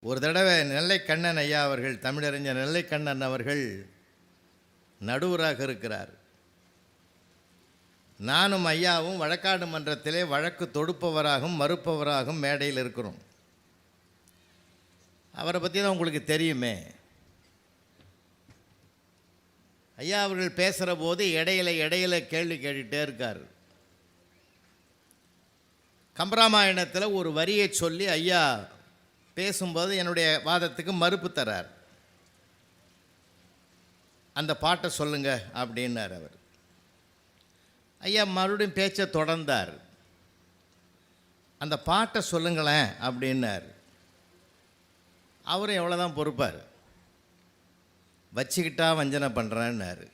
ஒரு தடவை நெல்லைக்கண்ணன் ஐயா அவர்கள், தமிழறிஞர் நெல்லைக்கண்ணன் அவர்கள் நடுவராக இருக்கிறார். நானும் ஐயாவும் வழக்காடு மன்றத்திலே வழக்கு தொடுப்பவராகவும் மறுப்பவராகவும் மேடையில் இருக்கிறோம். அவரை பற்றி தான் உங்களுக்கு தெரியுமே. ஐயா அவர்கள் பேசுகிற போது இடையில கேள்வி கேட்டுகிட்டே இருக்கார். கம்பராமாயணத்தில் ஒரு வரியை சொல்லி ஐயா பேசும்போது என்னுடைய வாதத்துக்கு மறுப்பு தரார். அந்த பாட்டை சொல்லுங்க அப்படின்னார் அவர். ஐயா மறுபடியும் பேச்சை தொடர்ந்தார். அந்த பாட்டை சொல்லுங்களேன் அப்படின்னார். அவரும் எவ்வளோதான் பொறுப்பார், வச்சுக்கிட்டா வஞ்சனை பண்ணுறேன்னாரு.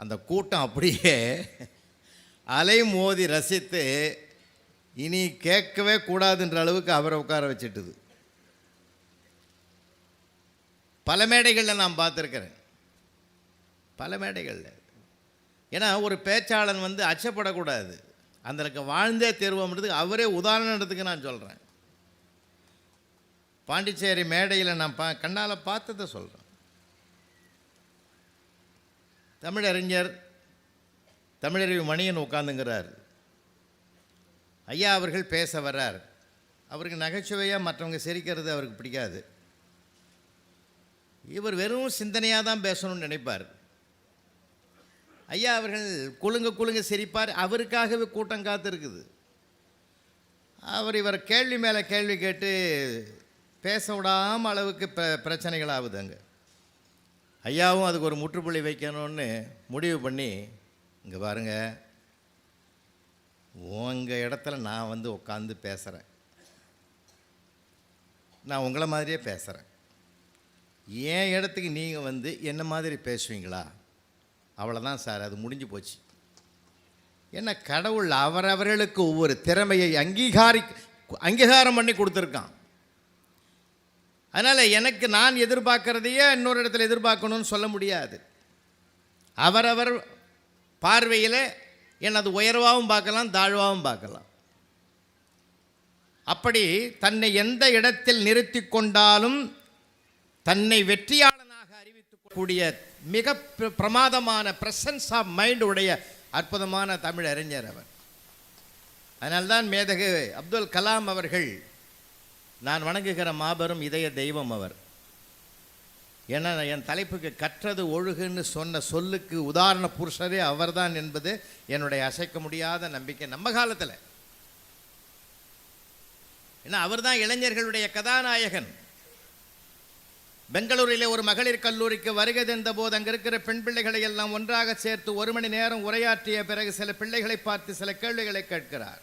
அந்த கூட்டம் அப்படியே அலை மோதி ரசித்து இனி கேட்கவே கூடாதுன்ற அளவுக்கு அவரை உட்கார வச்சுட்டுது. பல மேடைகளில் நான் பார்த்துருக்கிறேன், பல மேடைகளில். ஏன்னா ஒரு பேச்சாளன் அச்சப்படக்கூடாது, அந்த வாழ்ந்தே தீர்வோம்ன்றதுக்கு அவரே உதாரணத்துக்கு நான் சொல்கிறேன். பாண்டிச்சேரி மேடையில் நான் கண்ணால் பார்த்ததை சொல்கிறேன். தமிழறிஞர் தமிழறிவு மணியன் உட்காந்துங்கிறார். ஐயா அவர்கள் பேச வர்றார். அவருக்கு நகைச்சுவையாக மற்றவங்க சிரிக்கிறது அவருக்கு பிடிக்காது. இவர் வெறும் சிந்தனையாக தான் பேசணும்னு நினைப்பார். ஐயா அவர்கள் குலுங்க சிரிப்பார். அவருக்காகவே கூட்டம் காத்திருக்குது. இவர் கேள்வி மேலே கேள்வி கேட்டு பேச விடாமல் அளவுக்கு பிரச்சனைகள் ஆகுது அங்கே. ஐயாவும் அதுக்கு ஒரு முற்றுப்புள்ளி வைக்கணும்னு முடிவு பண்ணி, இங்கே பாருங்கள், உங்கள் இடத்துல நான் உட்காந்து பேசுகிறேன், நான் உங்களை மாதிரியே பேசுகிறேன், என் இடத்துக்கு நீங்கள் என்ன மாதிரி பேசுவீங்களா? அவ்வளோதான் சார், அது முடிஞ்சு போச்சு. ஏன்னா கடவுள் அவரவர்களுக்கு ஒவ்வொரு திறமையை அங்கீகாரம் பண்ணி கொடுத்துருக்கான். அதனால் எனக்கு நான் எதிர்பார்க்குறதையே இன்னொரு இடத்துல எதிர்பார்க்கணும்னு சொல்ல முடியாது. அவரவர் பார்வையில் அது உயர்வாகவும் பார்க்கலாம், தாழ்வாகவும் பார்க்கலாம். அப்படி தன்னை எந்த இடத்தில் நிறுத்தி கொண்டாலும் தன்னை வெற்றியாளனாக அறிவித்துக்கூடிய மிக பிரமாதமான பிரசன்ஸ் ஆஃப் மைண்ட் உடைய அற்புதமான தமிழ் அறிஞர் அவர். அதனால்தான் மேதகு அப்துல் கலாம் அவர்கள் நான் வணங்குகிற மாபெரும் இதய தெய்வம் அவர். ஏன்னா என் தலைப்புக்கு கற்றது ஒழுகுன்னு சொன்ன சொல்லுக்கு உதாரண புருஷரே அவர்தான் என்பது என்னுடைய அசைக்க முடியாத நம்பிக்கை. நம்ம காலத்தில் ஏன்னா அவர் தான் இளைஞர்களுடைய கதாநாயகன். பெங்களூரிலே ஒரு மகளிர் கல்லூரிக்கு வருகை தந்த போது அங்கே இருக்கிற பெண் பிள்ளைகளை எல்லாம் ஒன்றாக சேர்த்து 1 மணி நேரம் உரையாற்றிய பிறகு சில பிள்ளைகளை பார்த்து சில கேள்விகளை கேட்கிறார்.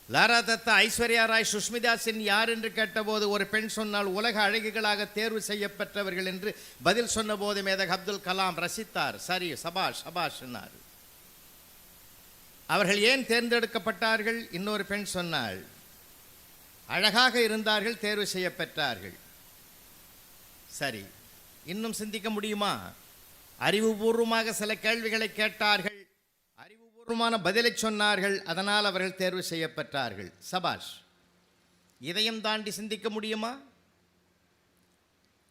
லாரா தத்தா, ஐஸ்வர்யா ராய், சுஷ்மிதா சென் யார் என்று கேட்டபோது ஒரு பெண் சொன்னால் உலக அழகிகளாக தேர்வு செய்யப்பட்டவர்கள் என்று பதில் சொன்ன போது மேதகு அப்துல் கலாம் ரசித்தார். சரி, சபாஷ் சபாஷ் சொன்னார். அவர்கள் ஏன் தேர்ந்தெடுக்கப்பட்டார்கள்? இன்னொரு பெண் சொன்னாள், அழகாக இருந்தார்கள், தேர்வு செய்யப்பட்டார்கள். சரி, இன்னும் சிந்திக்க முடியுமா? அறிவுபூர்வமாக சில கேள்விகளை கேட்டார்கள், அறிவுபூர்வமான பதிலை சொன்னார்கள், அதனால் அவர்கள் தேர்வு செய்யப்பட்டார்கள். சபாஷ். இதையும் தாண்டி சிந்திக்க முடியுமா?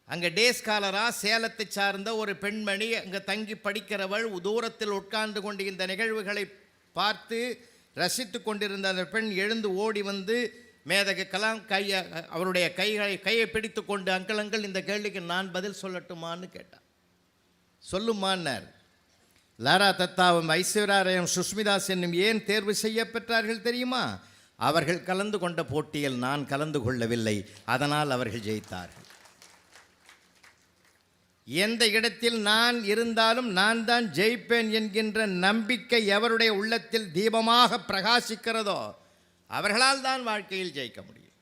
அங்கே டே ஸ்காலரா சேலத்தை சார்ந்த ஒரு பெண்மணி அங்கே தங்கி படிக்கிறவள் தூரத்தில் உட்கார்ந்து கொண்டு இந்த நிகழ்வுகளை பார்த்து ரசித்து கொண்டிருந்த அந்த பெண் எழுந்து ஓடி மேதகு கலாம் அவருடைய கையை பிடித்து கொண்டு, அங்கிள் இந்த கேள்விக்கு நான் பதில் சொல்லட்டுமான்னு கேட்டார். சொல்லுமான்னார். லாரா தத்தாவும் ஐஸ்வர்யா ராயும் சுஷ்மிதா சென்னும் ஏன் தேர்வு செய்யப்பட்டார்கள் தெரியுமா? அவர்கள் கலந்து கொண்ட போட்டியில் நான் கலந்து கொள்ளவில்லை, அதனால் அவர்கள் ஜெயித்தார்கள். எந்த இடத்தில் நான் இருந்தாலும் நான் தான் ஜெயிப்பேன் என்கின்ற நம்பிக்கை எவருடைய உள்ளத்தில் தீபமாக பிரகாசிக்கிறதோ அவர்களால் தான் வாழ்க்கையில் ஜெயிக்க முடியும்.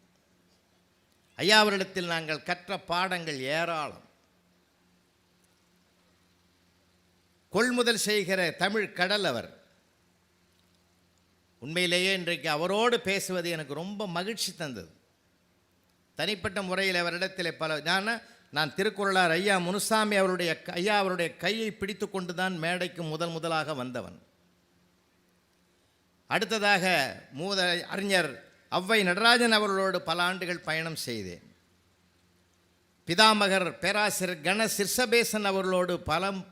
ஐயா அவரிடத்தில் நாங்கள் கற்ற பாடங்கள் ஏராளம். கொள்முதல் செய்கிற தமிழ் கடல் அவர். உண்மையிலேயே இன்றைக்கு அவரோடு பேசுவது எனக்கு ரொம்ப மகிழ்ச்சி தந்தது. தனிப்பட்ட முறையில் அவரிடத்தில் நான் திருக்குறளார் ஐயா முனுசாமி அவருடைய கையை பிடித்து கொண்டு தான் மேடைக்கு முதலாக வந்தவன். அடுத்ததாக அறிஞர் ஔவை நடராஜன் அவர்களோடு பல ஆண்டுகள் பயணம் செய்தேன். பிதாமகர் பேராசிரியர் கண சிர்சபேசன் அவர்களோடு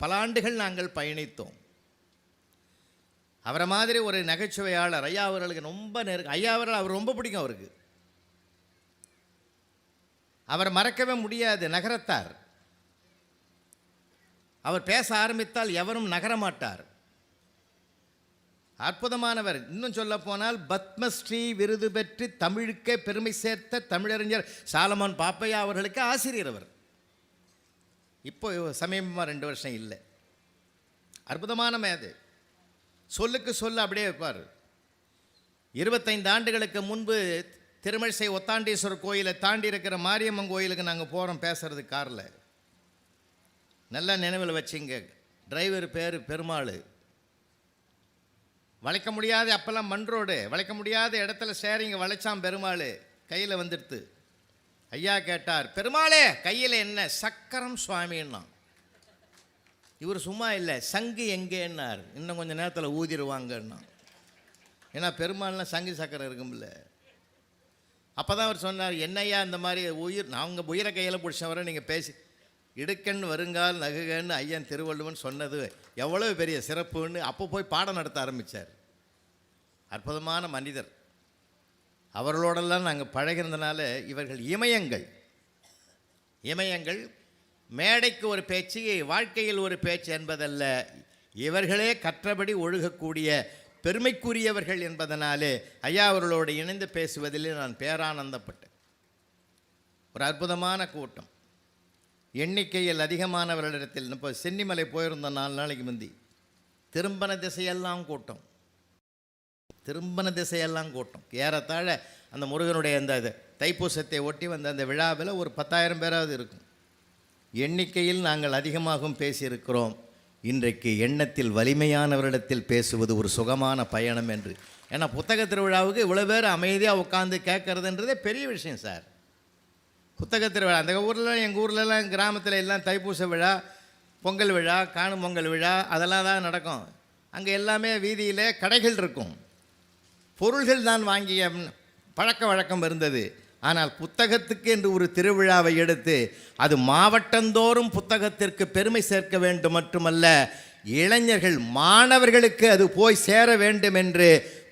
பல ஆண்டுகள் நாங்கள் பயணித்தோம். அவரை மாதிரி ஒரு நகைச்சுவையாளர் ஐயா அவர்களுக்கு ரொம்ப ஐயா அவர்கள் அவர் ரொம்ப பிடிக்கும். அவருக்கு அவர் மறக்கவே முடியாது. நகரத்தார். அவர் பேச ஆரம்பித்தால் எவரும் நகரமாட்டார். அற்புதமானவர். இன்னும் சொல்ல போனால் பத்மஸ்ரீ விருது பெற்று தமிழுக்கே பெருமை சேர்த்த தமிழறிஞர் சாலமன் பாப்பையா அவர்களுக்கு ஆசிரியர் அவர். இப்போ சமீபமாக 2 வருஷம் இல்லை. அற்புதமான மேதை. சொல்லுக்கு சொல்ல அப்படியே வைப்பார். 25 ஆண்டுகளுக்கு முன்பு திருமழிசை ஒத்தாண்டீஸ்வரர் கோயிலை தாண்டி இருக்கிற மாரியம்மன் கோயிலுக்கு நாங்கள் போகிறோம் பேசுறது காரில். நல்லா நினைவில் வச்சுங்க. டிரைவர் பேர் பெருமாள். வளைக்க முடியாத அப்போல்லாம் மண் ரோடு, வளைக்க முடியாத இடத்துல ஷேரிங்க வளைச்சான் பெருமாள். கையில் வந்துடுத்து. ஐயா கேட்டார், பெருமாளே கையில் என்ன? சக்கரம் சுவாமின்னா. இவர் சும்மா இல்லை, சங்கு எங்கேன்னார். இன்னும் கொஞ்சம் நேரத்தில் ஊதிடுவாங்கன்னா. ஏன்னா பெருமாள்லாம் சங்கு சக்கரம் இருக்கும்ல. அப்போ தான் அவர் சொன்னார், என்னையா இந்த மாதிரி நாங்கள் உயிரை கையில் பிடிச்சவரை நீங்கள் பேசி இடுக்கண் வருங்கால் நகுகன்னு ஐயன் திருவள்ளுவன் சொன்னது எவ்வளோ பெரிய சிறப்புன்னு அப்போ போய் பாடம் நடத்த ஆரம்பித்தார். அற்புதமான மனிதர். அவர்களோடெல்லாம் நாங்கள் பழகிறதுனால இவர்கள் இமயங்கள் மேடைக்கு ஒரு பேச்சு, வாழ்க்கையில் ஒரு பேச்சு என்பதல்ல, இவர்களே கற்றபடி ஒழுகக்கூடிய பெருமைக்குரியவர்கள் என்பதனாலே ஐயா அவர்களோடு இணைந்து பேசுவதில் நான் பேரானந்தப்பட்டேன். ஒரு அற்புதமான கூட்டம். எண்ணிக்கையில் அதிகமானவர்களிடத்தில் இப்போ சென்னிமலை போயிருந்தோம் 4 நாளைக்கு முந்தி. திரும்பன திசையெல்லாம் கூட்டம். ஏறத்தாழ அந்த முருகனுடைய அந்த தைப்பூசத்தை ஒட்டி வந்த அந்த விழாவில் ஒரு 10,000 பேராவது இருக்கும். எண்ணிக்கையில் நாங்கள் அதிகமாகவும் பேசியிருக்கிறோம். இன்றைக்கு எண்ணத்தில் வலிமையானவரிடத்தில் பேசுவது ஒரு சுகமான பயணம் என்று. ஏன்னா புத்தக திருவிழாவுக்கு இவ்வளோ பேர் அமைதியாக உட்காந்து கேட்கறதுன்றதே பெரிய விஷயம் சார். புத்தக திருவிழா அந்த ஊரில், எங்கள் ஊர்லலாம் கிராமத்தில் எல்லாம் தைப்பூச விழா, பொங்கல் விழா, காணும் பொங்கல் விழா அதெல்லாம் தான் நடக்கும். அங்கே எல்லாமே வீதியில் கடைகள் இருக்கும். பொருள்கள் தான் வாங்கிய பழக்க வழக்கம் இருந்தது. ஆனால் புத்தகத்துக்கு என்று ஒரு திருவிழாவை எடுத்து அது மாவட்டந்தோறும் புத்தகத்திற்கு பெருமை சேர்க்க வேண்டும் மட்டுமல்ல, இளைஞர்கள் மாணவர்களுக்கு அது போய் சேர வேண்டும் என்று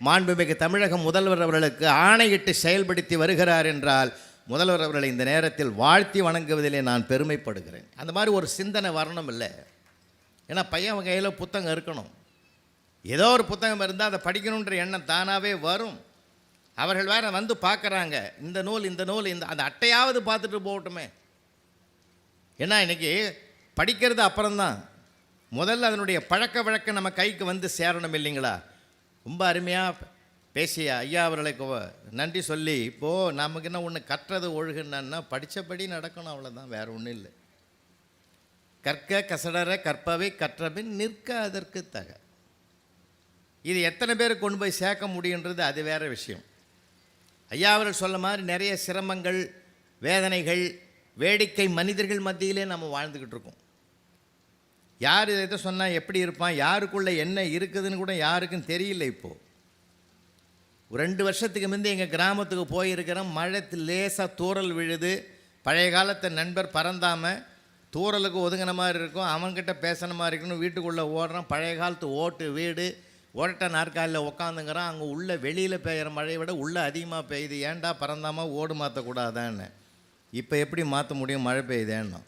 மாண்புமிகு தமிழக முதல்வர் அவர்களுக்கு ஆணையிட்டு செயல்படுத்தி வருகிறார் என்றால் முதல்வர் அவர்களை இந்த நேரத்தில் வாழ்த்தி வணங்குவதிலே நான் பெருமைப்படுகிறேன். அந்த மாதிரி ஒரு சிந்தனை வரணும் இல்லை. ஏன்னா பையன் கையில் புத்தகம் இருக்கணும். ஏதோ ஒரு புத்தகம் இருந்தால் அதை படிக்கணுன்ற எண்ணம் தானாகவே வரும். அவர்கள் வேறு வந்து பார்க்குறாங்க, இந்த நூல் இந்த அந்த அட்டையாவது பார்த்துட்டு போகட்டுமே. ஏன்னா இன்றைக்கி படிக்கிறது அப்புறம்தான், முதல்ல அதனுடைய பழக்க வழக்கம் நம்ம கைக்கு வந்து சேரணும் இல்லைங்களா. ரொம்ப அருமையாக பேசிய ஐயா அவர்களுக்கு நன்றி சொல்லி, இப்போது நமக்கு என்ன ஒன்று கற்றது ஒழுகுன்னா படித்தபடி நடக்கணும், அவ்வளோதான், வேறு ஒன்றும் இல்லை. கற்க கசடர கற்பவை கற்றபின் நிற்க அதற்கு தக. இது எத்தனை பேருக்கு கொண்டு போய் சேர்க்க முடியுன்றது அது வேறு விஷயம். ஐயா அவர்கள் சொல்ல மாதிரி நிறைய சிரமங்கள், வேதனைகள், வேடிக்கை மனிதர்கள் மத்தியிலே நம்ம வாழ்ந்துக்கிட்டு இருக்கோம். யார் இதை சொன்னால் எப்படி இருப்பான், யாருக்குள்ளே என்ன இருக்குதுன்னு கூட யாருக்கும் தெரியல. இப்போது ஒரு 2 வருஷத்துக்கு முந்தைய எங்கள் கிராமத்துக்கு போயிருக்கிறோம். மழை லேசாக தூறல் விழுது. பழைய காலத்தை நண்பர் பறந்தாமல் தூறலுக்கு ஒதுங்கின மாதிரி இருக்கும், அவன்கிட்ட பேசின மாதிரி இருக்கணும். வீட்டுக்குள்ளே ஓடுறான். பழைய காலத்து ஓட்டு வீடு, ஓட்ட நாற்காலில் உட்காந்துங்கிறான். அங்கே உள்ள வெளியில் பெய்கிற மழையை விட உள்ளே அதிகமாக பெய்யுது. ஏன்டா பறந்தாமல் ஓடு மாற்றக்கூடாதான்னு. இப்போ எப்படி மாற்ற முடியும், மழை பெய்யுதேன்னா.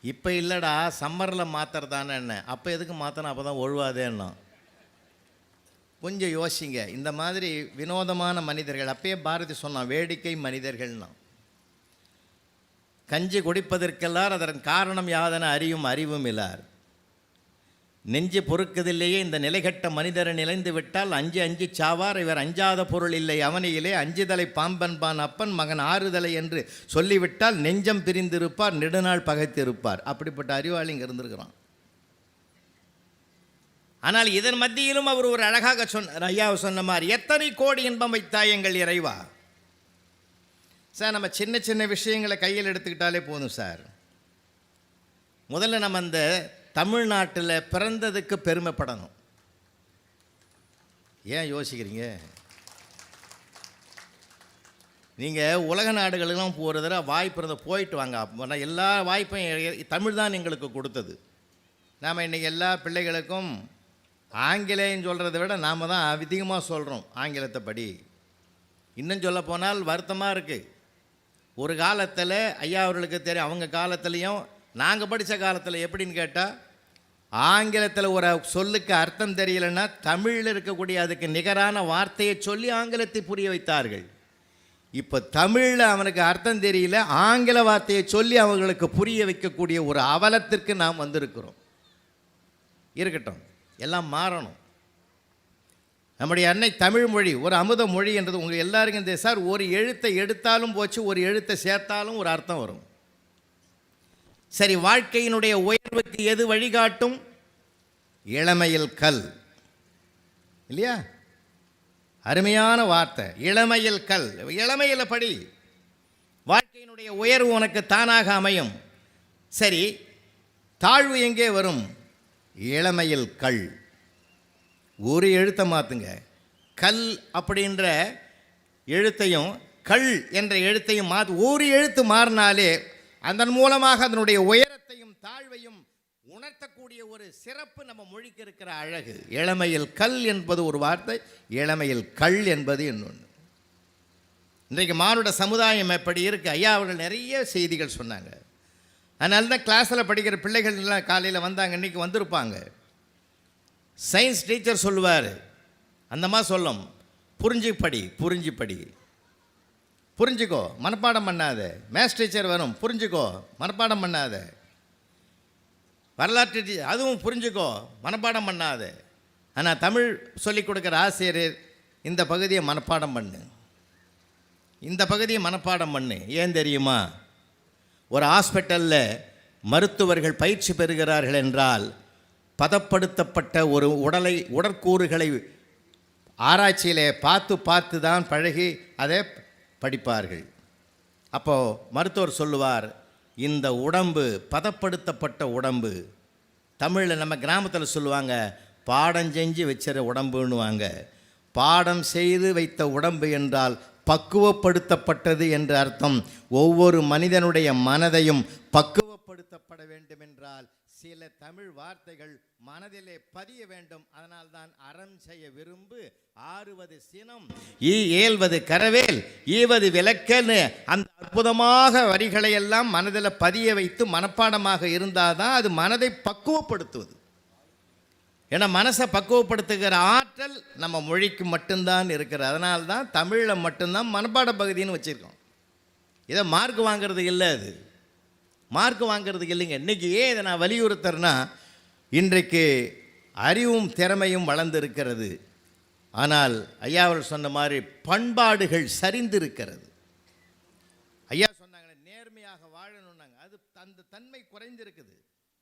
இப்போ இல்லைடா சம்மரில் மாற்றுறதானே என்ன, அப்போ எதுக்கு மாற்றணும், அப்போ தான் ஒழுவாதேன்னா. கொஞ்சம் யோசிங்க. இந்த மாதிரி வினோதமான மனிதர்கள், அப்பயே பாரதி சொன்னான் வேடிக்கை மனிதர்கள்னா. கஞ்சி குடிப்பதற்கெல்லாம் அதன் காரணம் யாதென அறியும் அறிவும் இல்லார். நெஞ்சு பொறுக்கதில்லையே இந்த நிலைகட்ட மனிதரை நிலைந்து விட்டால் அஞ்சு அஞ்சு சாவார். இவர் அஞ்சாத பொருள் இல்லை அவனையிலே, அஞ்சுதலை பாம்பன்பான் அப்பன் மகன் ஆறுதலை என்று சொல்லிவிட்டால் நெஞ்சம் பிரிந்திருப்பார், நெடுநாள் பகைத்திருப்பார். அப்படிப்பட்ட அறிவாளி இங்கே இருந்திருக்கிறான். ஆனால் இதன் மத்தியிலும் அவர் ஒரு அழகாக சொன்னார். ஐயாவை சொன்ன மாதிரி, எத்தனை கோடி இன்பம் வைத்தாய் எங்கள் இறைவா. சார் நம்ம சின்ன சின்ன விஷயங்களை கையில் எடுத்துக்கிட்டாலே போதும் சார். முதல்ல நம்ம அந்த தமிழ்நாட்டில் பிறந்ததுக்கு பெருமைப்படணும். ஏன் யோசிக்கிறீங்க? நீங்கள் உலக நாடுகளெல்லாம் போகிற தடவை வாய்ப்பு இருந்தால் போயிட்டு வாங்க. அப்போ எல்லா வாய்ப்பையும் தமிழ் தான் எங்களுக்கு கொடுத்தது. நாம் இன்றைக்கி எல்லா பிள்ளைகளுக்கும் ஆங்கிலேயம் சொல்கிறத விட நாம் தான் அதிகமாக சொல்கிறோம் ஆங்கிலத்தை படி. இன்னும் சொல்ல போனால் வருத்தமாக இருக்குது. ஒரு காலத்தில் ஐயா அவர்களுக்கு தெரியும், அவங்க காலத்துலேயும் நாங்கள் படித்த காலத்தில் எப்படின்னு கேட்டால், ஆங்கிலத்தில் ஒரு சொல்லுக்கு அர்த்தம் தெரியலைன்னா தமிழில் இருக்கக்கூடிய அதுக்கு நிகரான வார்த்தையை சொல்லி ஆங்கிலத்தை புரிய வைத்தார்கள். இப்போ தமிழில் அவனுக்கு அர்த்தம் தெரியல, ஆங்கில வார்த்தையை சொல்லி அவங்களுக்கு புரிய வைக்கக்கூடிய ஒரு அவலத்திற்கு நாம் வந்திருக்கிறோம். இருக்கட்டும், எல்லாம் மாறணும். நம்முடைய அன்னை தமிழ் மொழி ஒரு அமுத மொழி என்றது உங்களுக்கு எல்லாருக்கும் தெரியும் சார். ஒரு எழுத்தை எடுத்தாலும் போச்சு, ஒரு எழுத்தை சேர்த்தாலும் ஒரு அர்த்தம் வரும். சரி, வாழ்க்கையினுடைய உயர்வுக்கு எது வழிகாட்டும்? இளமையில் கல், இல்லையா? அருமையான வார்த்தை, இளமையில் கல். இளமையில் படி, வாழ்க்கையினுடைய உயர்வு உனக்கு தானாக அமையும். சரி, தாழ்வு எங்கே வரும்? இளமையில் கல். ஒரு எழுத்தை மாற்றுங்க. கல் அப்படின்ற எழுத்தையும் கல் என்ற எழுத்தையும் ஒரு எழுத்து மாறினாலே அதன் மூலமாக அதனுடைய உயரத்தையும் தாழ்வையும் உணர்த்தக்கூடிய ஒரு சிறப்பு நம்ம மொழிக்கு இருக்கிற அழகு. இளமையில் கல் என்பது ஒரு வார்த்தை, இளமையில் கல் என்பது இன்னொன்று. இன்றைக்கு மானுட சமுதாயம் எப்படி இருக்குது? ஐயா அவர்கள் நிறைய செய்திகள் சொன்னாங்க. அதனால தான் கிளாஸில் படிக்கிற பிள்ளைகள்லாம் காலையில் வந்தாங்க, இன்றைக்கி வந்திருப்பாங்க. சயின்ஸ் டீச்சர் சொல்லுவார், அந்தம்மா சொல்லும், புரிஞ்சு படி, புரிஞ்சுக்கோ, மனப்பாடம் பண்ணாத. மேத்ஸ் டீச்சர் வரும், புரிஞ்சுக்கோ, மனப்பாடம் பண்ணாத. வரலாற்று டீச்சர், அதுவும் புரிஞ்சுக்கோ, மனப்பாடம் பண்ணாத. ஆனால் தமிழ் சொல்லிக் கொடுக்குற ஆசிரியர், இந்த பகுதியை மனப்பாடம் பண்ணு, இந்த பகுதியை மனப்பாடம் பண்ணு. ஏன் தெரியுமா? ஒரு ஹாஸ்பிட்டலில் மருத்துவர்கள் பயிற்சி பெறுகிறார்கள் என்றால் பதப்படுத்தப்பட்ட ஒரு உடற்கூறுகளை ஆராய்ச்சியிலே பார்த்து தான் பழகி அதை படிப்பார்கள். அப்போது மருத்துவர் சொல்லுவார், இந்த உடம்பு பதப்படுத்தப்பட்ட உடம்பு. தமிழில் நம்ம கிராமத்தில் சொல்லுவாங்க, பாடம் செஞ்சு வச்சிட உடம்புன்னுவாங்க. பாடம் செய்து வைத்த உடம்பு என்றால் பக்குவப்படுத்தப்பட்டது என்று அர்த்தம். ஒவ்வொரு மனிதனுடைய மனதையும் பக்குவப்படுத்தப்பட வேண்டும் என்றால் சில தமிழ் வார்த்தைகள் மனதிலே பதிய வேண்டும். அதனால்தான் அறம் செய்ய விரும்பு, ஆறுவது சினம், ஏல்வது கரவேல், ஈவது விளக்கன்னு அந்த அற்புதமாக வரிகளை எல்லாம் மனதில் பதிய வைத்து மனப்பாடமாக இருந்தால் தான் அது மனதை பக்குவப்படுத்துவது. ஏன்னா மனசை பக்குவப்படுத்துகிற ஆற்றல் நம்ம மொழிக்கு மட்டும்தான் இருக்கிறது. அதனால்தான் தமிழில் மட்டும்தான் மனப்பாட பகுதின்னு வச்சுருக்கோம். இதை மார்க் வாங்கிறது இல்லை, அது மார்க் வாங்கிறதுக்கு இல்லைங்க. இன்றைக்கி ஏன் இதை நான் வலியுறுத்துறேன்னா, இன்றைக்கு அறிவும் திறமையும் வளர்ந்து இருக்கிறது. ஆனால் ஐயா அவர்கள் சொன்ன மாதிரி பண்பாடுகள் சரிந்து இருக்கிறது. ஐயா சொன்னாங்களே, நேர்மையாக வாழணுன்னாங்க, அது அந்த தன்மை குறைந்திருக்குது.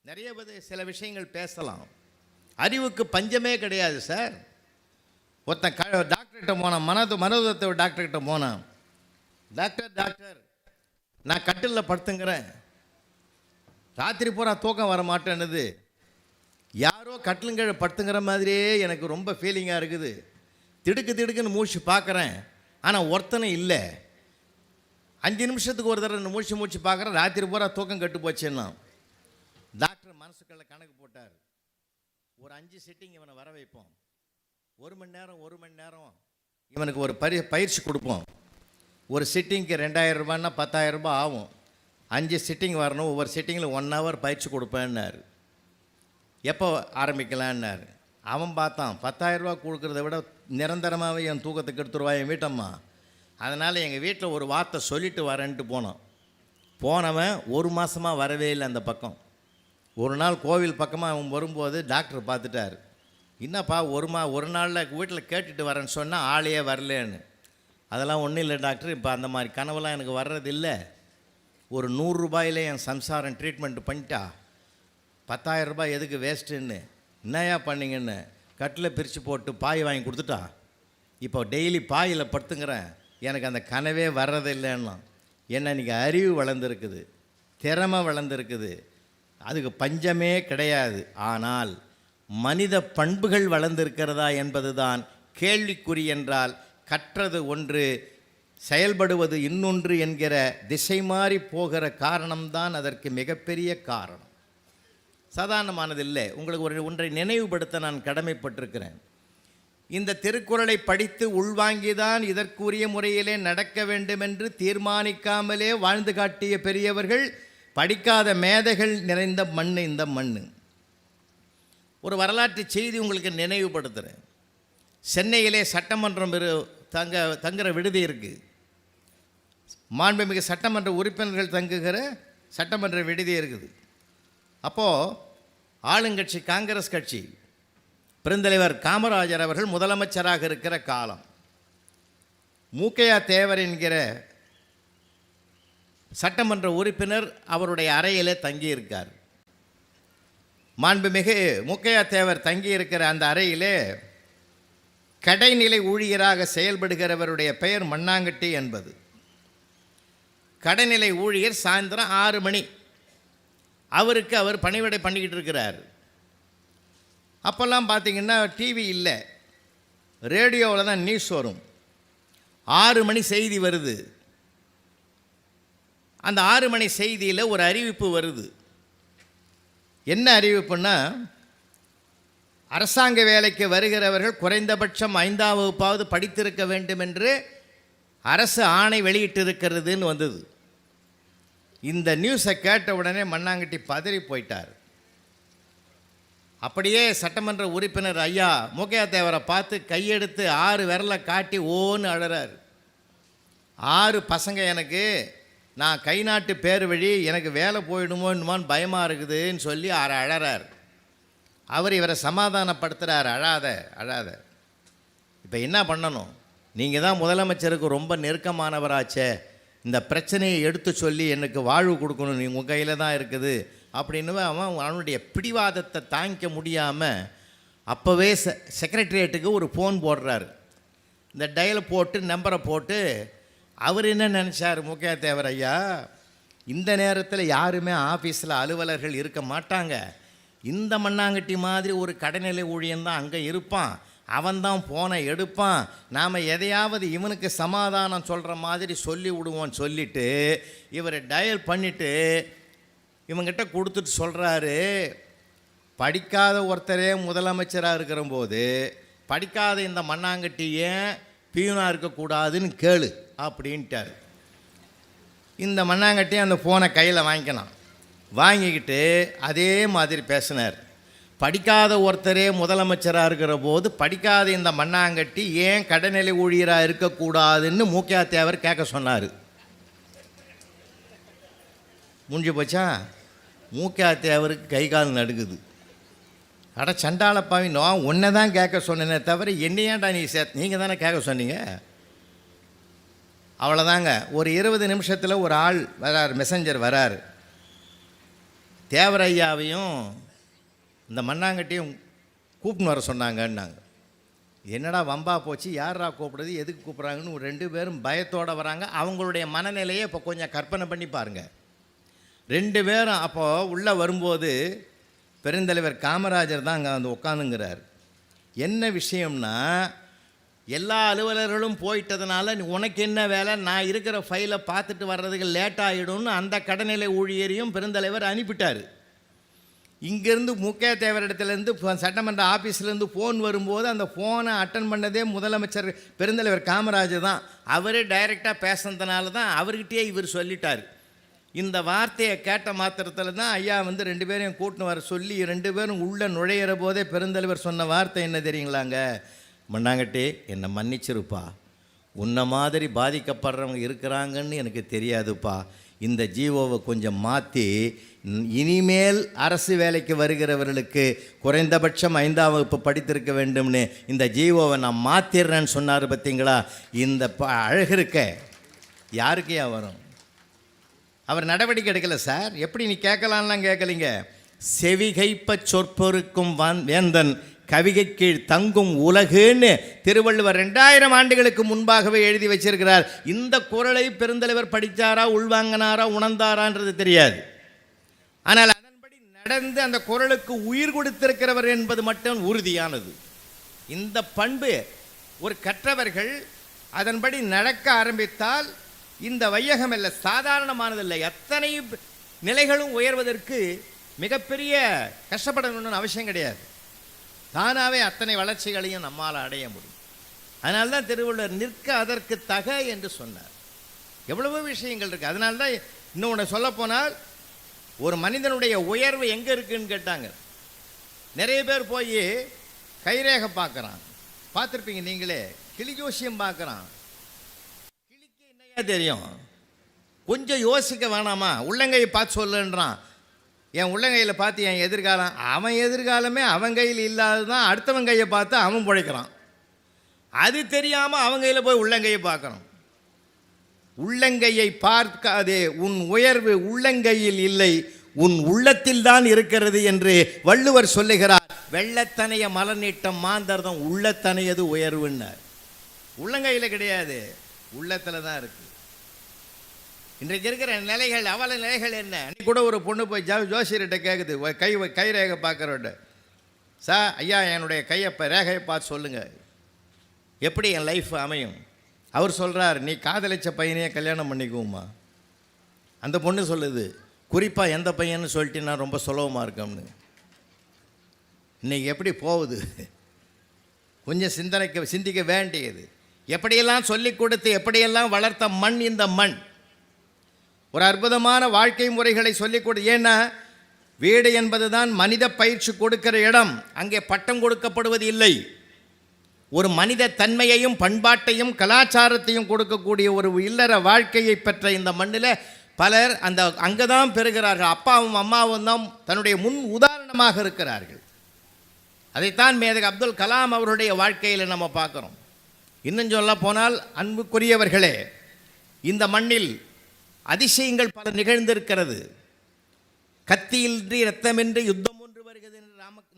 நிறைய சில விஷயங்கள் பேசலாம். அறிவுக்கு பஞ்சமே கிடையாது சார். ஒருத்தன் டாக்டர்கிட்ட போனான், மனோதத்துவ டாக்டர்கிட்ட போனான். டாக்டர் நான் கட்டிலில் படுத்துங்கிறேன், ராத்திரி பூரா தூக்கம் வர மாட்டேன்னுது. யாரோ கட்டிலுங்கீழே படுத்துங்கிற மாதிரியே எனக்கு ரொம்ப ஃபீலிங்காக இருக்குது. திடுக்குன்னு மூச்சு பார்க்குறேன், ஆனால் ஒருத்தனும் இல்லை. 5 நிமிஷத்துக்கு ஒரு தடவை மூச்சு பார்க்குறேன், ராத்திரி பூரா தூக்கம் கட்டு போச்சுன்னா. டாக்டர் மனசுக்குள்ள கணக்கு போட்டார், ஒரு 5 சிட்டிங் இவனை வர வைப்போம், 1 மணி நேரம் இவனுக்கு ஒரு பயிற்சி கொடுப்போம். ஒரு சிட்டிங்க்கு 2000 ரூபான்னா 10,000 ரூபாய் ஆகும். 5 சிட்டிங் வரணும், ஒவ்வொரு சிட்டிங்கில் 1 ஹவர் பயிற்சி கொடுப்பேன்னாரு. எப்போ ஆரம்பிக்கலான்னாரு. அவன் பார்த்தான், 10,000 ரூபா கொடுக்குறத விட நிரந்தரமாகவே என் தூக்கத்துக்கு எடுத்துருவா என் வீட்டம்மா. அதனால் எங்கள் வீட்டில் ஒரு வார்த்தை சொல்லிட்டு வரேன்ட்டு போனவன் 1 மாதமாக வரவே இல்லை அந்த பக்கம். ஒரு நாள் கோவில் பக்கமாக அவன் வரும்போது டாக்டர் பார்த்துட்டார். என்னப்பா ஒரு நாளில் வீட்டில் கேட்டுட்டு வரேன்னு சொன்னால் ஆளையே வரலேன்னு. அதெல்லாம் ஒன்றும் இல்லை டாக்டர், இப்போ அந்த மாதிரி கனவெல்லாம் எனக்கு வர்றதில்லை. ஒரு 100 ரூபாயில் என் சம்சாரம் ட்ரீட்மெண்ட் பண்ணிட்டா, 10,000 ரூபாய் எதுக்கு வேஸ்ட்டுன்னு. என்னையா பண்ணிங்கன்னு கட்டில் பிரித்து போட்டு பாய் வாங்கி கொடுத்துட்டா. இப்போ டெய்லி பாயில் படுத்துங்கிறேன், எனக்கு அந்த கனவே வர்றதில்லைன்னா. ஏன்னா இன்றைக்கி அறிவு வளர்ந்துருக்குது, திறமை வளர்ந்துருக்குது, அதுக்கு பஞ்சமே கிடையாது. ஆனால் மனித பண்புகள் வளர்ந்திருக்கிறதா என்பது தான் கேள்விக்குறி. என்றால் கற்றது ஒன்று, செயல்படுவது இன்னொன்று என்கிற திசை மாறி போகிற காரணம்தான் அதற்கு மிகப்பெரிய காரணம். சாதாரணமானதில்லை. உங்களுக்கு ஒன்றை நினைவுபடுத்த நான் கடமைப்பட்டிருக்கிறேன். இந்த திருக்குறளை படித்து உள்வாங்கிதான் இதற்குரிய முறையிலே நடக்க வேண்டுமென்று தீர்மானிக்காமலே வாழ்ந்து காட்டிய பெரியவர்கள், படிக்காத மேதைகள் நிறைந்த மண் இந்த மண். ஒரு வரலாற்று செய்தி உங்களுக்கு நினைவுபடுத்துகிறேன். சென்னையிலே சட்டமன்றம் தங்குற விடுதி இருக்குது. மாண்புமிகு சட்டமன்ற உறுப்பினர்கள் தங்குகிற சட்டமன்ற விடுதி இருக்குது. அப்போது ஆளுங்கட்சி காங்கிரஸ் கட்சி பெருந்தலைவர் காமராஜர் அவர்கள் முதலமைச்சராக இருக்கிற காலம். மூக்கையா தேவர் என்கிற சட்டமன்ற உறுப்பினர் அவருடைய அறையிலே தங்கியிருக்கார். மாண்புமிகு மூக்கையா தேவர் தங்கியிருக்கிற அந்த அறையிலே கடைநிலை ஊழியராக செயல்படுகிறவருடைய பெயர் மண்ணாங்கட்டி என்பது. கடைநிலை ஊழியர் சாயந்தரம் 6 மணி அவருக்கு அவர் பணிவிடை பண்ணிக்கிட்டு இருக்கிறார். அப்போல்லாம் பார்த்திங்கன்னா டிவி இல்லை, ரேடியோவில் தான் நியூஸ் வரும். 6 மணி செய்தி வருது. அந்த 6 மணி செய்தியில் ஒரு அறிவிப்பு வருது. என்ன அறிவிப்புன்னா, அரசாங்க வேலைக்கு வருகிறவர்கள் குறைந்தபட்சம் 5ஆம் வகுப்பாவது படித்திருக்க வேண்டும் என்று அரசு ஆணை வெளியிட்டிருக்கிறதுன்னு வந்தது. இந்த நியூஸை கேட்ட உடனே மண்ணாங்கட்டி பதறி போயிட்டார். அப்படியே சட்டமன்ற உறுப்பினர் ஐயா மூக்கையா தேவரை பார்த்து கையெடுத்து 6 விரலை காட்டி ஓன்னு அழறார். 6 பசங்க எனக்கு, நான் கை நாட்டு பேர் வழி, எனக்கு வேலை போயிடுமோன்னுமான்னு பயமாக இருக்குதுன்னு சொல்லி அழறார். அவர் இவரை சமாதானப்படுத்துகிறார். அழாத அழாத, இப்போ என்ன பண்ணணும், நீங்கள் தான் முதலமைச்சருக்கு ரொம்ப நெருக்கமானவராச்சே, இந்த பிரச்சனையை எடுத்து சொல்லி எனக்கு வாழ்வு கொடுக்கணும், நீ உங்கள் கையில் தான் இருக்குது அப்படின்னு அவனுடைய பிடிவாதத்தை தாங்கிக்க முடியாமல் அப்போவே செக்ரட்டரியேட்டுக்கு ஒரு ஃபோன் போடுறாரு. இந்த டயலை போட்டு நம்பரை போட்டு அவர் என்ன நினச்சார், மூக்கையா தேவர் ஐயா, இந்த நேரத்தில் யாருமே ஆஃபீஸில் அலுவலர்கள் இருக்க மாட்டாங்க, இந்த மண்ணாங்கட்டி மாதிரி ஒரு கடைநிலை ஊழியன்தான் அங்கே இருப்பான், அவன்தான் ஃபோனை எடுப்பான், நாம் எதையாவது இவனுக்கு சமாதானம் சொல்கிற மாதிரி சொல்லி விடுவோன்னு சொல்லிவிட்டு இவர் டயல் பண்ணிவிட்டு இவங்கிட்ட கொடுத்துட்டு சொல்கிறாரு, படிக்காத ஒருத்தரே முதலமைச்சராக இருக்கிற போது படிக்காத இந்த மண்ணாங்கட்டி ஏன் பியூனாக இருக்கக்கூடாதுன்னு கேளு அப்படின்ட்டார். இந்த மண்ணாங்கட்டி அந்த ஃபோனை கையில் வாங்கிக்கணும். வாங்கிக்கிட்டு அதே மாதிரி பேசினார். படிக்காத ஒருத்தரே முதலமைச்சராக இருக்கிற போது படிக்காத இந்த மண்ணாங்கட்டி ஏன் கடைநிலை ஊழியராக இருக்கக்கூடாதுன்னு மூக்கையா தேவர் கேட்க சொன்னார். முடிஞ்சு போச்சா? மூக்கையா தேவருக்கு கை கால் நடுக்குது. அட சண்டாளப்பாவி, நான் ஒன்றை தான் கேட்க சொன்னேனே தவிர என்னையாண்டா நீ நீங்கள் தானே கேட்க சொன்னீங்க. அவ்வளோதாங்க. ஒரு 20 நிமிஷத்தில் ஒரு ஆள் வரார், மெசஞ்சர் வரார். தேவரையாவையும் இந்த மண்ணாங்கட்டியும் கூப்பிட்டு வர சொன்னாங்கன்னாங்க. என்னடா வம்பா போச்சு, யாரா கூப்பிடுறது, எதுக்கு கூப்பிட்றாங்கன்னு ஒரு 2 பேரும் பயத்தோடு வராங்க. அவங்களுடைய மனநிலையை இப்போ கொஞ்சம் கற்பனை பண்ணி பாருங்கள். 2 பேரும் அப்போது உள்ளே வரும்போது பெருந்தலைவர் காமராஜர் தான் அங்கே வந்து உட்காந்துங்கிறார். என்ன விஷயம்னா, எல்லா அலுவலர்களும் போயிட்டதுனால உனக்கு என்ன வேலை, நான் இருக்கிற ஃபைலை பார்த்துட்டு வர்றதுக்கு லேட் ஆகிடும்னு அந்த கடைநிலை ஊழியரையும் பெருந்தலைவர் அனுப்பிட்டார். இங்கேருந்து மூக்கையா தேவர் இடத்துலேருந்து சட்டமன்ற ஆஃபீஸ்லேருந்து ஃபோன் வரும்போது அந்த ஃபோனை அட்டன் பண்ணதே முதலமைச்சர் பெருந்தலைவர் காமராஜர் தான். அவரே டைரெக்டாக பேசுனதுனால தான் அவர்கிட்டயே இவர் சொல்லிட்டார். இந்த வார்த்தையை கேட்ட மாத்திரத்தில் தான் ஐயா வந்து 2 பேரையும் கூட்டின்னு வர சொல்லி 2 பேரும் உள்ளே நுழையிற போதே பெருந்தலைவர் சொன்ன வார்த்தை என்ன தெரியுங்களாங்க, மண்ணாங்கட்டி என்னை மன்னிச்சிருப்பா, உன்னை மாதிரி பாதிக்கப்படுறவங்க இருக்கிறாங்கன்னு எனக்கு தெரியாதுப்பா, இந்த ஜீவோவை கொஞ்சம் மாற்றி இனிமேல் அரசு வேலைக்கு வருகிறவர்களுக்கு குறைந்தபட்சம் 5ஆம் வகுப்பு படித்திருக்க வேண்டும்னு இந்த ஜீவோவை நான் மாற்றிடுறேன்னு சொன்னார். பார்த்தீங்களா? இந்த அழகு இருக்க யாருக்கையா வரும்? அவர் நடவடிக்கை எடுக்கலை சார். எப்படி நீ கேட்கலான்லாம் கேட்கலிங்க. செவிகைப்ப சொற்பொருக்கும் வேந்தன் கவிகை கீழ் தங்கும் உலகுன்னு திருவள்ளுவர் 2000 ஆண்டுகளுக்கு முன்பாகவே எழுதி வச்சிருக்கிறார். இந்த குறளை பெருந்தலைவர் படித்தாரா, உள்வாங்கினாரா, உணர்ந்தாரான்றது தெரியாது. ஆனால் அதன்படி நடந்து அந்த குறளுக்கு உயிர் கொடுத்திருக்கிறவர் என்பது மட்டும் உறுதியானது. இந்த பண்பு ஒரு கற்றவர்கள் அதன்படி நடக்க ஆரம்பித்தால் இந்த வையகம் இல்லை, சாதாரணமானதில்லை. எத்தனை நிலைகளும் உயர்வதற்கு மிகப்பெரிய கஷ்டப்படணும்னு அவசியம் கிடையாது. தானாகவே அத்தனை வளர்ச்சிகளையும் நம்மால் அடைய முடியும். அதனால்தான் திருவள்ளுவர் நிற்க அதற்கு தக என்று சொன்னார். எவ்வளவோ விஷயங்கள் இருக்குது. அதனால்தான் இன்னொன்று சொல்லப்போனால் ஒரு மனிதனுடைய உயர்வு எங்கே இருக்குன்னு கேட்டாங்க. நிறைய பேர் போய் கைரேகை பார்க்குறான், பார்த்துருப்பீங்க நீங்களே. கிளி ஜோசியம் பார்க்குறான். கிளிக்கு என்னையா தெரியும்? கொஞ்சம் யோசிக்க வேணாமா? உள்ளங்கையை பார்த்து சொல்லுன்றான். என் உள்ளங்கையில் பார்த்து என் எதிர்காலம், அவன் எதிர்காலமே அவன் கையில் இல்லாது தான் அடுத்தவன் கையை பார்த்து அவன் பிழைக்கிறான். அது தெரியாமல் அவன் கையில் போய் உள்ளங்கையை பார்க்குறான். உள்ளங்கையை பார்க்காதே, உன் உயர்வு உள்ளங்கையில் இல்லை, உன் உள்ளத்தில் தான் இருக்கிறது என்று வள்ளுவர் சொல்லுகிறார். வெள்ளத்தனைய மலர் நீட்டம் மாந்தர்தம் உள்ளத்தனையது உயர்வுன்னார். உள்ளங்கையில் கிடையாது, உள்ளத்தில் தான் இருக்கு. இன்றைக்கு இருக்கிற நிலைகள், அவள நிலைகள் என்ன? அன்றைக்கி கூட ஒரு பொண்ணு போய் ஜோசியர்கிட்ட கேட்குது, கை ரேகை பார்க்குறோட்ட, சார் ஐயா என்னுடைய ரேகையை பார்த்து சொல்லுங்கள், எப்படி என் லைஃப் அமையும்? அவர் சொல்கிறார், நீ காதலிச்ச பையனையே கல்யாணம் பண்ணிக்குவோம்மா. அந்த பொண்ணு சொல்லுது, குறிப்பாக எந்த பையன்னு சொல்லிட்டு நான் ரொம்ப சுலபமாக இருக்கோம்னு. இன்றைக்கி எப்படி போகுது? கொஞ்சம் சிந்திக்க வேண்டியது. எப்படியெல்லாம் சொல்லிக் கொடுத்து எப்படியெல்லாம் வளர்த்த மண் இந்த மண். ஒரு அற்புதமான வாழ்க்கை முறைகளை சொல்லிக் கொடு. ஏன்னா வீடு என்பது தான் மனித பயிற்சி கொடுக்கிற இடம். அங்கே பட்டம் கொடுக்கப்படுவது இல்லை. ஒரு மனித தன்மையையும் பண்பாட்டையும் கலாச்சாரத்தையும் கொடுக்கக்கூடிய ஒரு இல்லற வாழ்க்கையை பெற்ற இந்த மண்ணில் பலர் அங்கே தான் பெறுகிறார்கள். அப்பாவும் அம்மாவும் தான் தன்னுடைய முன் உதாரணமாக இருக்கிறார்கள். அதைத்தான் மேதகு அப்துல் கலாம் அவருடைய வாழ்க்கையில் நம்ம பார்க்குறோம். இன்னும் சொல்ல போனால் அன்புக்குரியவர்களே, இந்த மண்ணில் அதிசயங்கள் பல நிகழ்ந்திருக்கிறது. கத்தியின்றி இரத்தமின்றி யுத்தம் ஒன்று வருகிறது என்று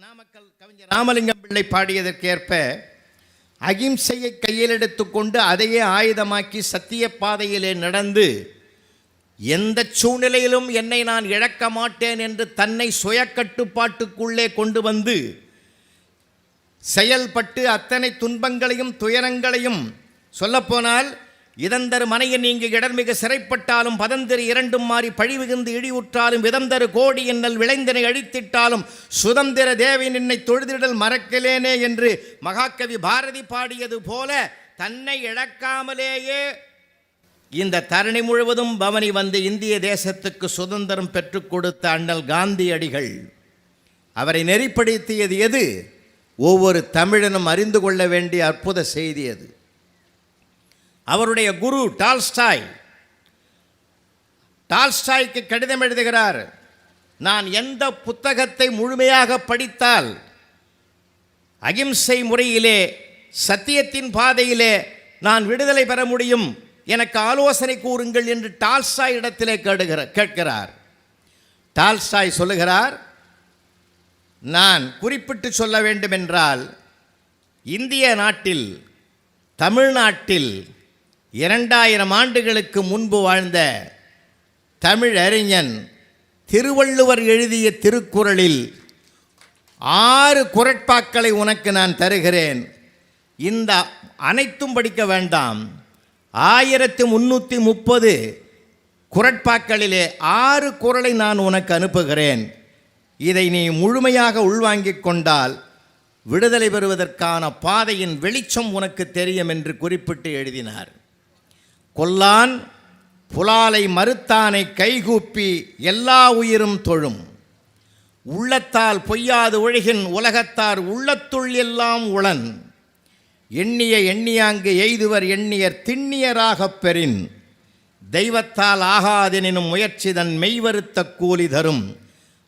நாமக்கல் கவிஞர் ராமலிங்கம் பிள்ளை பாடியதற்கேற்ப அகிம்சையை கையில் எடுத்துக்கொண்டு அதையே ஆயுதமாக்கி சத்திய பாதையிலே நடந்து எந்த சூழ்நிலையிலும் என்னை நான் இழக்க மாட்டேன் என்று தன்னை சுய கட்டுப்பாட்டுக்குள்ளே கொண்டு வந்து செயல்பட்டு அத்தனை துன்பங்களையும் துயரங்களையும் சொல்லப்போனால் இதந்தரு மனையை நீங்கி இடர்மிகு சிறைப்பட்டாலும் பதந்திரு இரண்டும் மாறி பழிவுகிந்து இழிவுற்றாலும் விதந்தரு கோடி என்னல் விளைந்தனை அழித்திட்டாலும் சுதந்திர தேவி நின்னை தொழுதிடல் மறக்கலேனே என்று மகாகவி பாரதி பாடியது போல தன்னை இழக்காமலேயே இந்த தரணி முழுவதும் பவனி வந்து இந்திய தேசத்துக்கு சுதந்திரம் பெற்றுக் கொடுத்த அண்ணல் காந்தியடிகள் அவரை நெறிப்படுத்தியது எது? ஒவ்வொரு தமிழனும் அறிந்து கொள்ள வேண்டிய அற்புத செய்தி அது. அவருடைய குரு டால்ஸ்டாய்க்கு கடிதம் எழுதுகிறார், நான் எந்த புத்தகத்தை முழுமையாக படித்தால் அகிம்சை முறையிலே சத்தியத்தின் பாதையிலே நான் விடுதலை பெற முடியும், எனக்கு ஆலோசனை கூறுங்கள் என்று டால்ஸ்டாய் இடத்திலே கேட்கிறார். டால்ஸ்டாய் சொல்லுகிறார், நான் குறிப்பிட்டு சொல்ல வேண்டுமென்றால் இந்திய நாட்டில் தமிழ்நாட்டில் 2000 ஆண்டுகளுக்கு முன்பு வாழ்ந்த தமிழ் அறிஞன் திருவள்ளுவர் எழுதிய திருக்குறளில் 6 குறட்பாக்களை உனக்கு நான் தருகிறேன். இந்த அனைத்தும் படிக்க வேண்டாம். 1330 குறட்பாக்களிலே 6 குறளை நான் உனக்கு அனுப்புகிறேன். இதை நீ முழுமையாக உள்வாங்கிக் கொண்டால் விடுதலை பெறுவதற்கான பாதையின் வெளிச்சம் உனக்கு தெரியும் என்று குறிப்பிட்டு எழுதினார். கொல்லான் புலாலை மறுத்தானை கைகூப்பி எல்லா உயிரும் தொழும், உள்ளத்தால் பொய்யாது ஒழுகின் உலகத்தார் உள்ளத்துள் எல்லாம் உளன், எண்ணிய எண்ணியாங்கு எய்துவர் எண்ணியர் திண்ணியராகப் பெறின், தெய்வத்தால் ஆகாதெனினும் முயற்சி தன் மெய்வருத்த கூலி தரும்,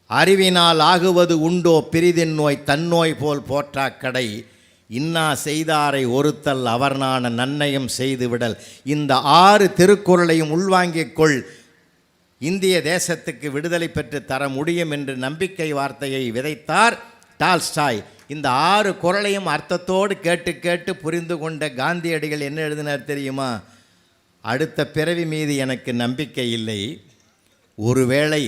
அறிவினால் ஆகுவது உண்டோ பிரிதின் நோய் தன்னோய் போல் போற்றாக்கடை, இன்னா செய்தாரை ஒருத்தல் அவர் நாண நன்னயம் செய்துவிடல். இந்த 6 திருக்குறளையும் உள்வாங்கிக் கொள், இந்திய தேசத்துக்கு விடுதலை பெற்று தர முடியும் என்று நம்பிக்கை வார்த்தையை விதைத்தார் டால்ஸ்டாய். இந்த 6 குறளையும் அர்த்தத்தோடு கேட்டு கேட்டு புரிந்து கொண்ட காந்தியடிகள் என்ன எழுதினார் தெரியுமா? அடுத்த பிறவி மீது எனக்கு நம்பிக்கை இல்லை, ஒருவேளை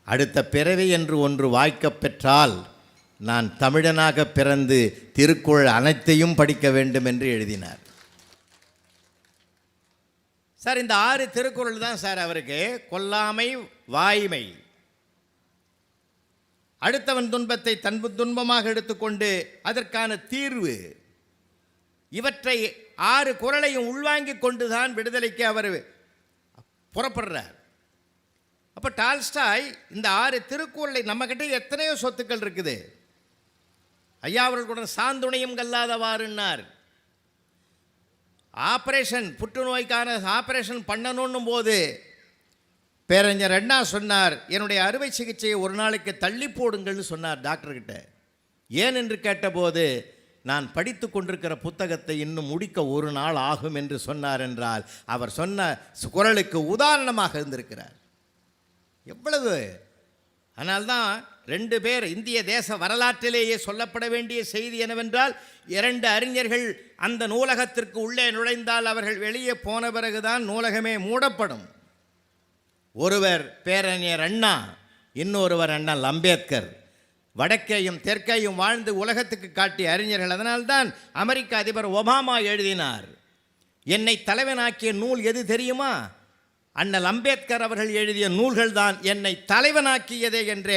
அடுத்த பிறவி என்று ஒன்று வாய்க்கப் பெற்றால் நான் தமிழனாக பிறந்து திருக்குறள் அனைத்தையும் படிக்க வேண்டும் என்று எழுதினார். சார் இந்த 6 திருக்குறள் தான் சார் அவருக்கு. கொல்லாமை, வாய்மை, அடுத்தவன் துன்பத்தை தன் துன்பமாக எடுத்துக்கொண்டு அதற்கான தீர்வு, இவற்றை 6 குறளையும் உள்வாங்கிக் கொண்டுதான் விடுதலைக்கு அவர் புறப்படுறார். அப்போ டால்ஸ்டாய் இந்த 6 திருக்குறளை, நம்மக்கிட்ட எத்தனையோ சொத்துக்கள் இருக்குது. ஐயா அவர்களுடன் சாந்துணையும் கல்லாதவாறுன்னார். ஆப்ரேஷன், புற்றுநோய்க்கான ஆப்ரேஷன் பண்ணணுன்னும் போது பேரறிஞர் அண்ணா சொன்னார், என்னுடைய அறுவை சிகிச்சையை ஒரு நாளைக்கு தள்ளி போடுங்கள்னு சொன்னார் டாக்டர்கிட்ட. ஏன் என்று கேட்டபோது, நான் படித்து கொண்டிருக்கிற புத்தகத்தை இன்னும் முடிக்க ஒரு நாள் ஆகும் என்று சொன்னார் என்றால், அவர் சொன்ன குறளுக்கு உதாரணமாக இருந்திருக்கிறார். எவ்வளவு! அதனால்தான் 2 பேர் இந்திய தேச வரலாற்றிலேயே சொல்லப்பட வேண்டிய செய்தி என்னவென்றால், 2 அறிஞர்கள் அந்த நூலகத்திற்கு உள்ளே நுழைந்தால் அவர்கள் வெளியே போன பிறகுதான் நூலகமே மூடப்படும். ஒருவர் பேரறிஞர் அண்ணா, இன்னொருவர் அண்ணல் அம்பேத்கர். வடக்கேயும் தெற்கேயும் வாழ்ந்து உலகத்துக்கு காட்டிய அறிஞர்கள். அதனால்தான் அமெரிக்க அதிபர் ஒபாமா எழுதினார், என்னை தலைவனாக்கிய நூல் எது தெரியுமா? அண்ணல் அம்பேத்கர் அவர்கள் எழுதிய நூல்கள் தான் என்னை தலைவனாக்கியதே என்று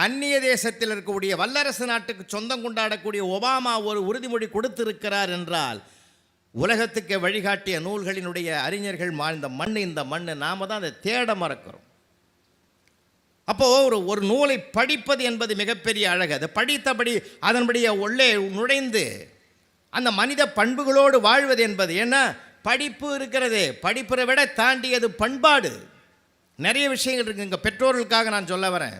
அந்நிய தேசத்தில் இருக்கக்கூடிய வல்லரசு நாட்டுக்கு சொந்தம் கொண்டாடக்கூடிய ஒபாமா ஒரு உறுதிமொழி கொடுத்திருக்கிறார் என்றால், உலகத்துக்கு வழிகாட்டிய நூல்களினுடைய அறிஞர்கள் வாழ்ந்த மண் இந்த மண். நாம தான் அதை தேட மறக்கிறோம். அப்போது ஒரு நூலை படிப்பது என்பது மிகப்பெரிய அழகு. அதை படித்தபடி அதன்படிய உள்ளே நுழைந்து அந்த மனித பண்புகளோடு வாழ்வது என்பது. ஏன்னா படிப்பு இருக்கிறது, படிப்பை விட தாண்டியது பண்பாடு. நிறைய விஷயங்கள் இருக்குது. இங்கே பெற்றோர்களுக்காக நான் சொல்ல வரேன்,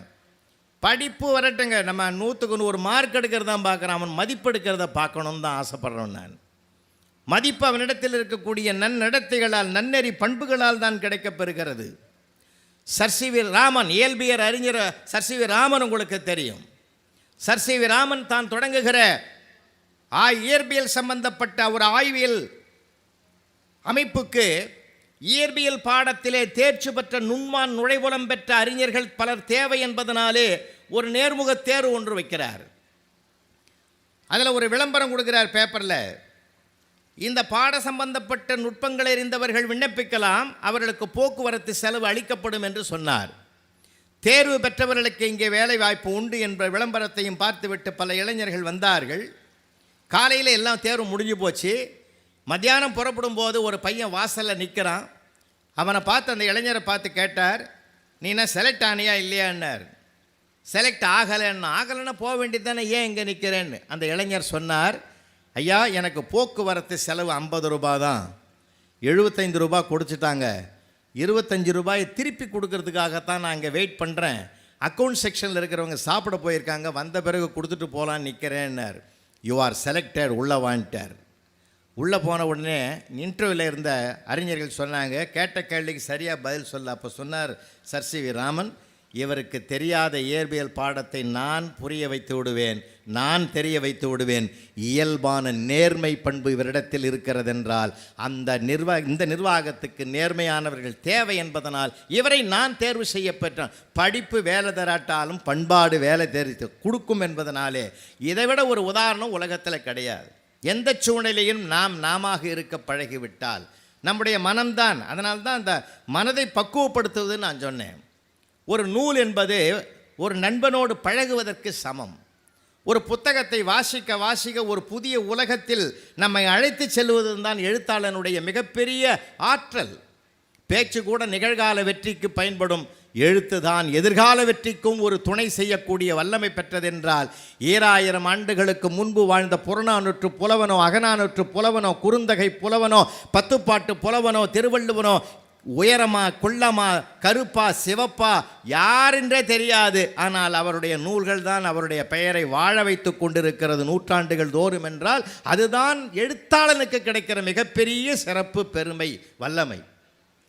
படிப்பு வரட்டுங்க, நம்ம 100க்கு 100 மார்க் எடுக்கிறதான் பார்க்குறான், அவன் மதிப்பு எடுக்கிறத பார்க்கணுன்னு தான் ஆசைப்படுறோம். நான் மதிப்பு அவனிடத்தில் இருக்கக்கூடிய நன்னடத்தைகளால், நன்னெறி பண்புகளால் தான் கிடைக்கப்பெறுகிறது. சர் சி வி ராமன், இயல்பியர் அறிஞர் சர் சி வி ராமன் உங்களுக்கு தெரியும். சர் சி வி ராமன் தான் தொடங்குகிற இயற்பியல் சம்பந்தப்பட்ட ஒரு ஆய்வியல் அமைப்புக்கு இயற்பியல் பாடத்திலே தேர்ச்சி பெற்ற நுண்மான் நுழைவுலம் பெற்ற அறிஞர்கள் பலர் தேவை என்பதனாலே ஒரு நேர்முக தேர்வு ஒன்று வைக்கிறார். அதில் ஒரு விளம்பரம் கொடுக்கிறார் பேப்பரில், இந்த பாட சம்பந்தப்பட்ட நுட்பங்களை அறிந்தவர்கள் விண்ணப்பிக்கலாம், அவர்களுக்கு போக்குவரத்து செலவு அளிக்கப்படும் என்று சொன்னார். தேர்வு பெற்றவர்களுக்கு இங்கே வேலை வாய்ப்பு உண்டு என்ற விளம்பரத்தையும் பார்த்துவிட்டு பல இளைஞர்கள் வந்தார்கள். காலையில் எல்லாம் தேர்வு முடிஞ்சு போச்சு. மத்தியானம் புறப்படும் போது ஒரு பையன் வாசலில் நிற்கிறான். அவனை பார்த்து அந்த இளைஞரை பார்த்து கேட்டார், நீ என்ன செலக்ட் ஆனியா இல்லையான்னார். செலக்ட் ஆகலைன்னா போக வேண்டியது தானே, ஏன் இங்கே நிற்கிறேன்னு. அந்த இளைஞர் சொன்னார், ஐயா எனக்கு போக்குவரத்து செலவு 50 ரூபா தான், 75 ரூபா கொடுத்துட்டாங்க, 25 ரூபாயை திருப்பி கொடுக்கறதுக்காகத்தான் நான் இங்கே வெயிட் பண்ணுறேன். அக்கௌண்ட் செக்ஷனில் இருக்கிறவங்க சாப்பிட போயிருக்காங்க, வந்த பிறகு கொடுத்துட்டு போகலான்னு நிற்கிறேன்னார். யூ ஆர் செலக்டட், உள்ளே வாங்கிட்டார். உள்ளே போன உடனே இன்டர்வியூவில் இருந்த அறிஞர்கள் சொன்னாங்க, கேட்ட கேள்விக்கு சரியாக பதில் சொல்ல. அப்போ சொன்னார் சர் சி வி ராமன், இவருக்கு தெரியாத இயற்பியல் பாடத்தை நான் புரிய வைத்து விடுவேன், நான் தெரிய வைத்து விடுவேன். இயல்பான நேர்மை பண்பு இவரிடத்தில் இருக்கிறதென்றால் இந்த நிர்வாகத்துக்கு நேர்மையானவர்கள் தேவை என்பதனால் இவரை நான் தேர்வு செய்ய பெற்றேன். படிப்பு வேலை தராட்டாலும் பண்பாடு வேலை தெரிவித்து கொடுக்கும் என்பதனாலே இதைவிட ஒரு உதாரணம் உலகத்தில் கிடையாது. எந்த சூழ்நிலையும் நாம இருக்க பழகிவிட்டால் நம்முடைய மனம்தான். அதனால்தான் அந்த மனதை பக்குவப்படுத்துவதுன்னு நான் சொன்னேன். ஒரு நூல் என்பது ஒரு நண்பனோடு பழகுவதற்கு சமம். ஒரு புத்தகத்தை வாசிக்க வாசிக்க ஒரு புதிய உலகத்தில் நம்மை அழைத்து செல்வது தான் எழுத்தாளனுடைய மிகப்பெரிய ஆற்றல். பேச்சு கூட நிகழ்கால வெற்றிக்கு பயன்படும், எழுத்து தான் எதிர்கால வெற்றிக்கும் ஒரு துணை செய்யக்கூடிய வல்லமை பெற்றதென்றால் 2000 ஆண்டுகளுக்கு முன்பு வாழ்ந்த புறநானூற்று புலவனோ, அகநானூற்று புலவனோ, குறுந்தகை புலவனோ, பத்துப்பாட்டு புலவனோ, திருவள்ளுவனோ, உயரமா குள்ளமா கருப்பா சிவப்பா யாரென்றே தெரியாது, ஆனால் அவருடைய நூல்கள் தான் அவருடைய பெயரை வாழ வைத்து கொண்டிருக்கிறது நூற்றாண்டுகள் தோறும் என்றால் அதுதான் எழுத்தாளனுக்கு கிடைக்கிற மிகப்பெரிய சிறப்பு, பெருமை, வல்லமை.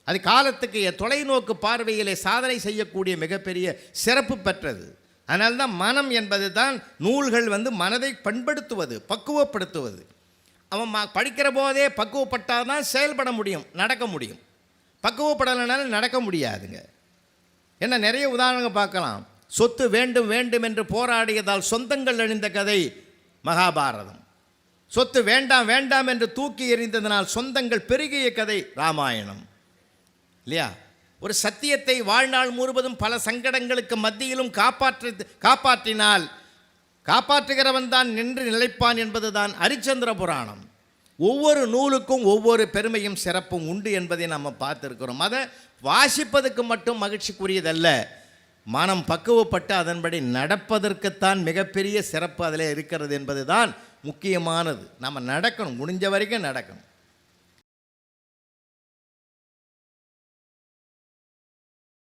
அது காலத்துக்கு தொலைநோக்கு பார்வையிலே சாதனை செய்யக்கூடிய மிகப்பெரிய சிறப்பு பெற்றது. அதனால்தான் மனம் என்பது தான் நூல்கள் மனதை பண்படுத்துவது, பக்குவப்படுத்துவது. அவன் படிக்கிற போதே பக்குவப்பட்டால் தான் செயல்பட முடியும், நடக்க முடியும். பக்குவப்படலைனாலும் நடக்க முடியாதுங்க. என்ன நிறைய உதாரணங்கள் பார்க்கலாம். சொத்து வேண்டும் வேண்டும் என்று போராடியதால் சொந்தங்கள் அழிந்த கதை மகாபாரதம். சொத்து வேண்டாம் வேண்டாம் என்று தூக்கி எறிந்ததனால் சொந்தங்கள் பெருகிய கதை ராமாயணம். இல்லையா? ஒரு சத்தியத்தை வாழ்நாள் முழுவதும் பல சங்கடங்களுக்கு மத்தியிலும் காப்பாற்றினால் காப்பாற்றுகிறவன் தான் நின்று நிலைப்பான் என்பதுதான் ஹரிச்சந்திர புராணம். ஒவ்வொரு நூலுக்கும் ஒவ்வொரு பெருமையும் சிறப்பும் உண்டு என்பதை நம்ம பார்த்துருக்கிறோம். அதை வாசிப்பதற்கு மட்டும் மகிழ்ச்சிக்குரியதல்ல, மனம் பக்குவப்பட்டு அதன்படி நடப்பதற்குத்தான் மிகப்பெரிய சிறப்பு அதில் இருக்கிறது என்பது தான் முக்கியமானது. நம்ம நடக்கணும், முடிஞ்ச வரைக்கும் நடக்கணும்.